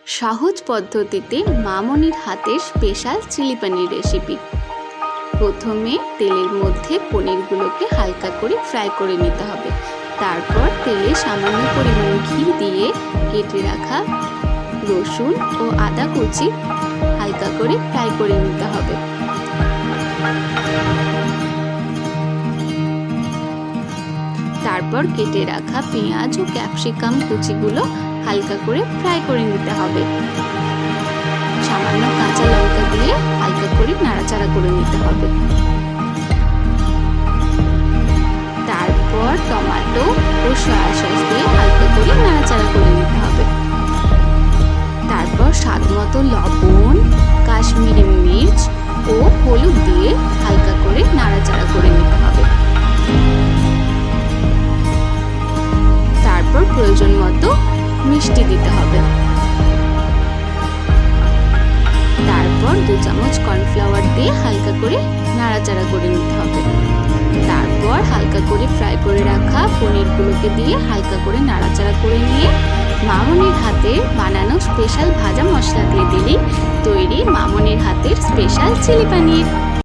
সহজ পদ্ধতিতে মামনির হাতের স্পেশাল চিলি পনির রেসিপি। প্রথমে তেলের মধ্যে পনিরগুলোকে হালকা করে ফ্রাই করে নিতে হবে। তারপর তেলে সামান্য পরিমাণে ঘি দিয়ে কেটে রাখা রসুন ও আদা কুচি হালকা করে ফ্রাই করে নিতে হবে। তারপর কেটে রাখা পেঁয়াজ ও ক্যাপসিকাম কুচিগুলো হালকা করে ফ্রাই করে নিতে হবে। সামান্য কাঁচা লঙ্কা দিয়ে হালকা করে নাড়াচাড়া করে নিতে হবে। তারপর টমেটো ও সয়া সস দিয়ে হালকা করে নাড়াচাড়া করে নিতে হবে। তারপর স্বাদ মতো লবণ, কাশ্মীরি মির্চ ও হলুদ দিয়ে হালকা করে নাড়াচাড়া করে নিতে হবে। তারপর প্রয়োজন মতো মিষ্টি দিতে হবে। তারপর 2 চামচ কর্নফ্লাওয়ার দিয়ে হালকা করে নাড়াচাড়া করে নিতে হবে। তারপর হালকা করে ফ্রাই করে রাখা পনিরগুলোকে দিয়ে হালকা করে নাড়াচাড়া করে নিয়ে মামনির হাতের বানানো স্পেশাল ভাজা মশলা দিয়ে দিলেই তৈরি মামনির হাতের স্পেশাল চিলি পনির।